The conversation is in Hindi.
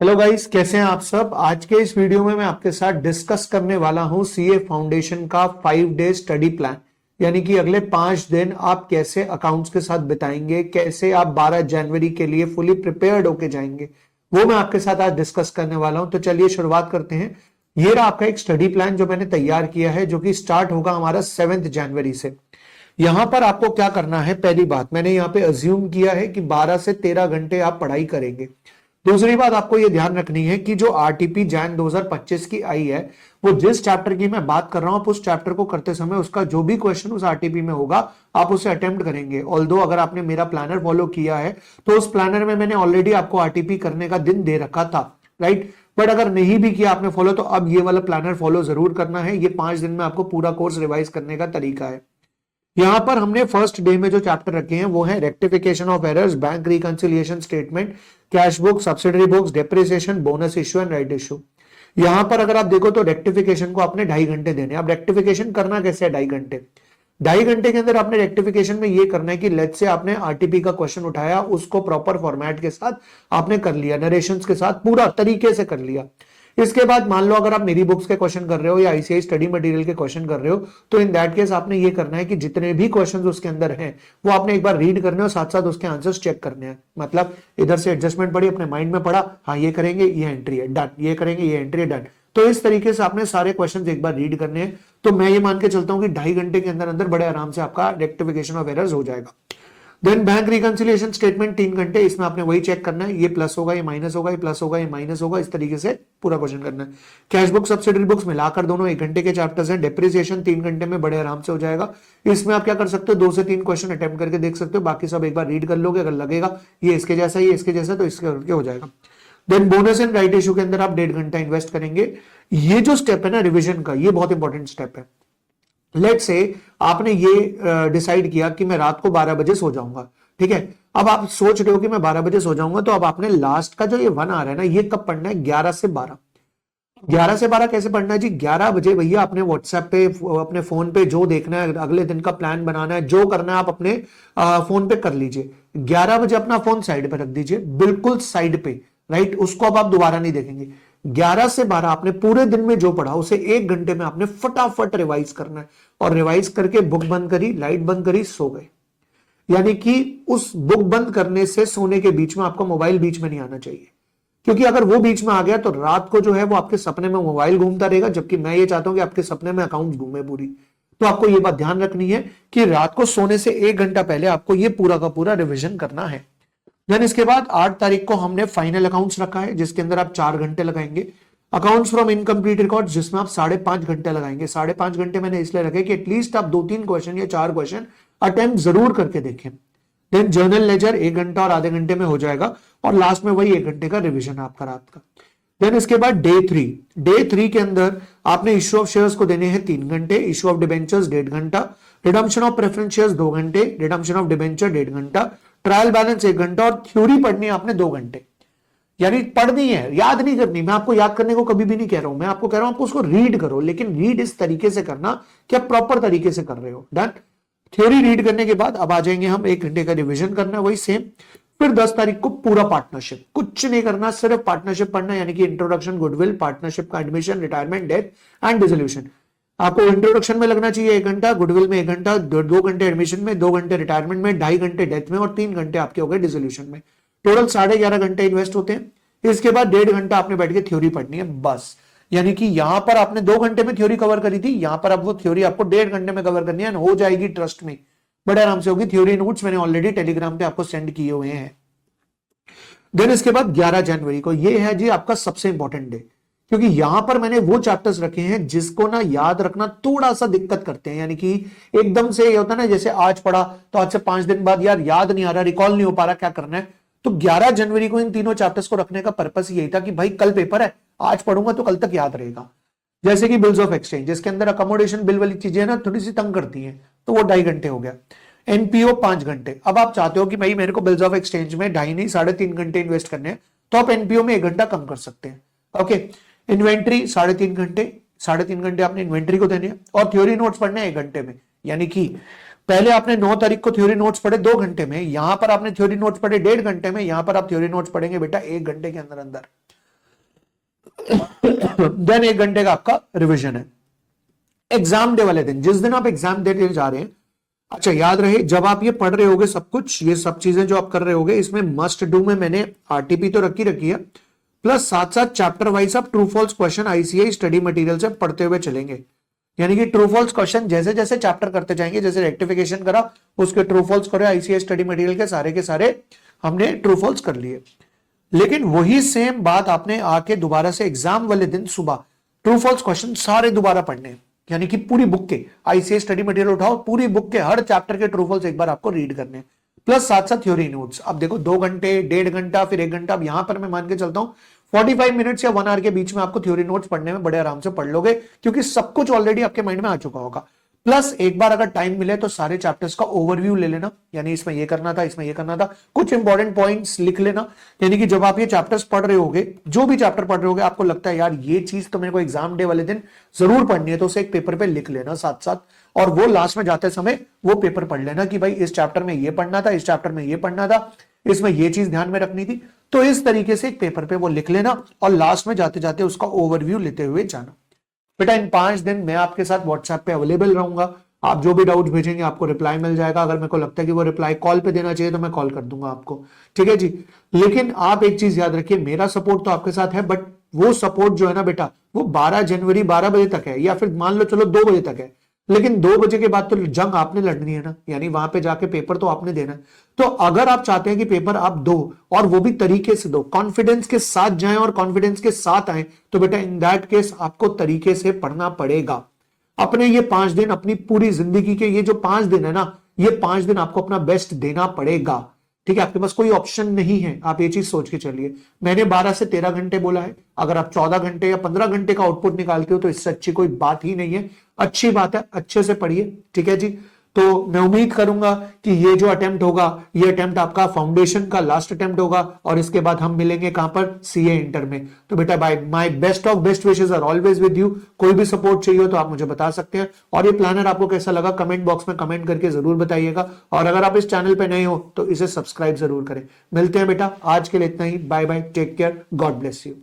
हेलो गाइस, कैसे हैं आप सब। आज के इस वीडियो में मैं आपके साथ डिस्कस करने वाला हूं सीए फाउंडेशन का 5 डे स्टडी प्लान। यानी कि अगले 5 दिन आप कैसे अकाउंट्स के साथ बिताएंगे, कैसे आप 12 जनवरी के लिए फुली प्रिपेयर्ड होके जाएंगे, वो मैं आपके साथ आज डिस्कस करने वाला हूं। तो चलिए शुरुआत करते हैं। ये रहा आपका एक स्टडी प्लान जो मैंने तैयार किया है, जो कि स्टार्ट होगा हमारा 7 जनवरी से। यहां पर आपको क्या करना है, पहली बात मैंने यहां पे अज्यूम किया है कि 12 से 13 घंटे आप पढ़ाई करेंगे। दूसरी बात आपको यह ध्यान रखनी है कि जो आरटीपी जैन 2025 की आई है, वो जिस चैप्टर की मैं बात कर रहा हूं, आप उस चैप्टर को करते समय उसका जो भी क्वेश्चन उस आरटीपी में होगा आप उसे अटेम्प्ट करेंगे। ऑल्दो अगर आपने मेरा प्लानर फॉलो किया है तो उस प्लानर में मैंने ऑलरेडी आपको आरटीपी करने का दिन दे रखा था, राइट। बट अगर नहीं भी किया आपने फॉलो, तो अब ये वाला प्लानर फॉलो जरूर करना है। ये 5 दिन में आपको पूरा कोर्स रिवाइज करने का तरीका है। यहां पर हमने फर्स्ट डे में जो चैप्टर रखे हैं वो है rectification of errors, bank reconciliation statement, cash book, subsidiary books, depreciation, bonus issue and right issue. यहां पर अगर आप देखो तो रेक्टिफिकेशन को आपने 2.5 घंटे देने। अब रेक्टिफिकेशन करना कैसे है 2.5 घंटे? 2.5 घंटे के अंदर आपने रेक्टिफिकेशन में ये करना है कि लेट्स से आपने आरटीपी का क्वेश्चन उठाया, उसको प्रॉपर फॉर्मेट के साथ आपने कर लिया, नरेशंस के साथ पूरा तरीके से कर लिया। इसके बाद मान लो अगर आप मेरी बुक्स के क्वेश्चन कर रहे हो या आईसीआई स्टडी मटेरियल के क्वेश्चन कर रहे हो, तो इन दैट केस आपने ये करना है कि जितने भी क्वेश्चंस उसके अंदर हैं वो आपने एक बार रीड करने और साथ साथ उसके आंसर्स चेक करने हैं। मतलब इधर से एडजस्टमेंट पड़ी, अपने माइंड में पड़ा, हाँ ये करेंगे, ये एंट्री है, डन, ये करेंगे, ये एंट्री है, डन। तो इस तरीके से आपने सारे क्वेश्चन एक बार रीड करने हैं। तो मैं ये मान के चलता हूं कि 2.5 घंटे के अंदर अंदर बड़े आराम से आपका रेक्टिफिकेशन ऑफ एरर्स हो जाएगा। देन बैंक रिकंसिलिएशन स्टेटमेंट 3 घंटे, इसमें आपने वही चेक करना है, ये प्लस होगा, ये माइनस होगा, ये प्लस होगा, ये माइनस होगा, इस तरीके से पूरा क्वेश्चन करना है। कैश बुक, सब्सिडरी बुक्स मिलाकर दोनों 1 घंटे के चैप्टर्स हैं। डेप्रिसिएशन 3 घंटे में बड़े आराम से हो जाएगा। इसमें आप क्या कर सकते हो, 2 से 3 क्वेश्चन अटेम्प्ट करके देख सकते हो, बाकी सब एक बार रीड कर लोगे, अगर लगेगा ये इसके जैसा, ये इसके जैसा, तो इसके करके हो जाएगा। Then bonus and right issue के अंदर आप 1.5 घंटा इन्वेस्ट करेंगे। ये जो स्टेप है ना रिविजन का, ये बहुत इंपॉर्टेंट स्टेप है। लेट से आपने ये डिसाइड किया कि मैं रात को 12 बजे सो जाऊंगा, ठीक है। अब आप सोच रहे हो कि मैं 12 बजे सो जाऊंगा, तो अब आपने लास्ट का जो ये 1 आ रहा है ना, ये कब पढ़ना है, 11 से 12। 11 से 12 कैसे पढ़ना है जी? 11 बजे भैया अपने व्हाट्सएप पे, अपने फोन पे जो देखना है, अगले दिन का प्लान बनाना है, जो करना है आप अपने फोन पे कर लीजिए। 11 बजे अपना फोन साइड पे रख दीजिए, बिल्कुल साइड पे, राइट। उसको अब आप दोबारा नहीं देखेंगे। 11 से 12 आपने पूरे दिन में जो पढ़ा उसे 1 घंटे में आपने फटाफट रिवाइज करना है। और रिवाइज करके बुक बंद करी, लाइट बंद करी, सो गए। यानी कि उस बुक बंद करने से सोने के बीच में आपका मोबाइल बीच में नहीं आना चाहिए, क्योंकि अगर वो बीच में आ गया तो रात को जो है वो आपके सपने में मोबाइल घूमता रहेगा, जबकि मैं ये चाहता हूं कि आपके सपने में अकाउंट घूमे पूरी। तो आपको ये बात ध्यान रखनी है कि रात को सोने से 1 घंटा पहले आपको ये पूरा का पूरा रिविजन करना है। देन इसके बाद 8 तारीख को हमने फाइनल अकाउंट्स रखा है, जिसके अंदर आप 4 घंटे लगाएंगे। अकाउंट्स फ्रॉम इनकम्प्लीट रिकॉर्ड, जिसमें आप 5.5 घंटे लगाएंगे। 5.5 घंटे मैंने इसलिए रखे कि एटलीस्ट आप 2-3 क्वेश्चन या 4 क्वेश्चन अटेम्प्ट जरूर करके देखें। देन जर्नल लेजर 1 घंटा और आधे घंटे में हो जाएगा, और लास्ट में वही 1 घंटे का रिविजन आपका रात का। देन इसके बाद डे 3 के अंदर आपने इश्यू ऑफ शेयर्स को देने हैं 3 घंटे, इश्यू ऑफ डिबेंचर्स 1.5 घंटा, रिडम्पशन ऑफ प्रेफरेंस शेयर्स 2 घंटे, रिडम्पशन ऑफ डिबेंचर 1.5 घंटा, ट्रायल बैलेंस 1 घंटा, और थ्योरी पढ़नी है आपने 2 घंटे। यानी पढ़नी है, याद नहीं करनी। मैं आपको याद करने को कभी भी नहीं कह रहा हूं, मैं आपको कह रहा हूं आपको उसको रीड करो, लेकिन रीड इस तरीके से करना कि आप प्रॉपर तरीके से कर रहे हो। डन। थ्योरी रीड करने के बाद अब आ जाएंगे हम 1 घंटे का रिवीजन करना, वही सेम। फिर 10 तारीख को पूरा पार्टनरशिप, कुछ नहीं करना, सिर्फ पार्टनरशिप पढ़ना, यानी कि इंट्रोडक्शन, गुडविल, पार्टनरशिप का admission, retirement, death and dissolution. आपको इंट्रोडक्शन में लगना चाहिए 1 घंटा, गुडविल में 1 घंटा, 2 घंटे एडमिशन में, 2 घंटे रिटायरमेंट में, 2.5 घंटे डेथ में, और 3 घंटे आपके हो गए डिसोल्यूशन में। टोटल 11.5 घंटे इन्वेस्ट होते हैं। इसके बाद 1.5 घंटा आपने बैठ के थ्योरी पढ़नी है बस। यानी कि यहां पर आपने 2 घंटे में थ्योरी कवर करी थी, यहां पर अब वो थ्योरी आपको 1.5 घंटे में कवर करनी है, हो जाएगी, ट्रस्ट में, बड़े आराम से होगी। थ्योरी नोट्स मैंने ऑलरेडी टेलीग्राम पे आपको सेंड किए हुए हैं। देन इसके बाद 11 जनवरी को ये है जी आपका सबसे इंपॉर्टेंट डे, क्योंकि यहां पर मैंने वो चैप्टर्स रखे हैं जिसको ना याद रखना थोड़ा सा दिक्कत करते हैं। यानी कि एकदम से ये होता है ना, जैसे आज पढ़ा तो आज से 5 दिन बाद यार याद नहीं आ रहा, रिकॉल नहीं हो पा रहा, क्या करना है। तो 11 जनवरी को इन तीनों चैप्टर्स को रखने का पर्पस यही था कि भाई कल पेपर है, आज पढ़ूंगा तो कल तक याद रहेगा। जैसे कि बिल्स ऑफ एक्सचेंज, जिसके अंदर अकोमोडेशन बिल वाली चीजें ना थोड़ी सी तंग करती हैं, तो वो 2.5 घंटे हो गया। एनपीओ 5 घंटे। अब आप चाहते हो कि भाई मेरे को बिल्स ऑफ एक्सचेंज में 2.5 नहीं 3.5 घंटे इन्वेस्ट करने हैं, तो आप एनपीओ में 1 घंटा कम कर सकते हैं। ओके। इन्वेंट्री 3.5 घंटे, 3.5 घंटे आपने इन्वेंट्री को देने हैं, और थ्योरी नोट्स पढ़ने हैं 1 घंटे में। यानी कि पहले आपने 9 तारीख को थ्योरी नोट्स पढ़े 2 घंटे में, यहां पर आपने थ्योरी नोट्स पढ़े 1.5 घंटे में, यहां पर आप थ्योरी नोट्स पढ़ेंगे बेटा 1 घंटे के अंदर अंदर। देन 1 घंटे का आपका रिविजन है। एग्जाम डे वाले दिन, जिस दिन आप एग्जाम देने जा रहे हैं, अच्छा याद रहे जब आप ये पढ़ रहे होगे सब कुछ, ये सब चीजें जो आप कर रहे होगे, इसमें मस्ट डू में मैंने आरटीपी तो रखी है, प्लस साथ साथ चैप्टर वाइज आप true false question ICI study material से पढ़ते हुए चलेंगे। यानी कि ट्रू फॉल्स क्वेश्चन जैसे जैसे चैप्टर करते जाएंगे, जैसे रेक्टिफिकेशन करा उसके ट्रू फॉल्स करे, आईसीआई स्टडी मटेरियल के सारे हमने ट्रू फॉल्स कर लिए। लेकिन वही सेम बात आपने आके दोबारा से एग्जाम वाले दिन सुबह ट्रू फॉल्स क्वेश्चन सारे दोबारा पढ़ने हैं। यानी कि पूरी बुक के आईसीआई स्टडी मटेरियल उठाओ, पूरी बुक के हर चैप्टर के ट्रू फॉल्स एक बार आपको रीड करने हैं, प्लस साथ साथ थ्योरी नोट्स। अब देखो 2 घंटे, 1.5 घंटा, फिर 1 घंटा, अब यहां पर मैं मान के चलता हूं 45 मिनट्स या 1 आवर के बीच में आपको थ्योरी नोट्स पढ़ने में बड़े आराम से पढ़ लोगे, क्योंकि सब कुछ ऑलरेडी आपके माइंड में आ चुका होगा। प्लस एक बार अगर टाइम मिले तो सारे चैप्टर्स का ओवरव्यू ले लेना, यानी इसमें ये करना था, इसमें ये करना था, कुछ इंपॉर्टेंट पॉइंट्स लिख लेना। यानी कि जब आप ये चैप्टर्स पढ़ रहे होगे, जो भी चैप्टर पढ़ रहे होगे, आपको लगता है यार ये चीज तो मेरे को एग्जाम डे वाले दिन जरूर पढ़नी है, तो उसे एक पेपर पे लिख लेना साथ साथ, और वो लास्ट में जाते समय वो पेपर पढ़ लेना कि भाई इस चैप्टर में ये पढ़ना था, इस चैप्टर में ये पढ़ना था, इसमें ये चीज ध्यान में रखनी थी। तो इस तरीके से एक पेपर पे वो लिख लेना और लास्ट में जाते जाते उसका ओवरव्यू लेते हुए जाना। बेटा इन 5 दिन मैं आपके साथ व्हाट्सएप पे अवेलेबल रहूंगा, आप जो भी डाउट भेजेंगे आपको रिप्लाई मिल जाएगा। अगर मेरे को लगता है कि वो रिप्लाई कॉल पे देना चाहिए तो मैं कॉल कर दूंगा आपको, ठीक है जी। लेकिन आप एक चीज याद रखिए, मेरा सपोर्ट तो आपके साथ है, बट वो सपोर्ट जो है ना बेटा, वो 12 जनवरी 12 बजे तक है, या फिर मान लो चलो 2 बजे तक है, लेकिन 2 बजे के बाद तो जंग आपने लड़नी है ना, यानी वहां पे जाके पेपर तो आपने देना है। तो अगर आप चाहते हैं कि पेपर आप दो और वो भी तरीके से दो, कॉन्फिडेंस के साथ जाएं और कॉन्फिडेंस के साथ आए, तो बेटा इन दैट केस आपको तरीके से पढ़ना पड़ेगा। अपने ये 5 दिन, अपनी पूरी जिंदगी के ये जो 5 दिन है ना, ये 5 दिन आपको अपना बेस्ट देना पड़ेगा, ठीक है। आपके पास कोई ऑप्शन नहीं है, आप ये चीज सोच के चलिए। मैंने 12 से 13 घंटे बोला है, अगर आप 14 घंटे या 15 घंटे का आउटपुट निकालते हो तो इससे अच्छी कोई बात ही नहीं है। अच्छी बात है, अच्छे से पढ़िए, ठीक है जी। तो मैं उम्मीद करूंगा कि ये जो अटेम्प्ट होगा, ये अटेम्प्ट आपका फाउंडेशन का लास्ट अटेम्प्ट होगा, और इसके बाद हम मिलेंगे कहां पर, सीए इंटर में। तो बेटा bye my best of best wishes are always with you. कोई भी सपोर्ट चाहिए हो तो आप मुझे बता सकते हैं। और ये प्लानर आपको कैसा लगा कमेंट बॉक्स में कमेंट करके जरूर बताइएगा, और अगर आप इस चैनल पे नए हो तो इसे सब्सक्राइब जरूर करें। मिलते हैं बेटा, आज के लिए इतना ही, bye bye, take care, God bless you.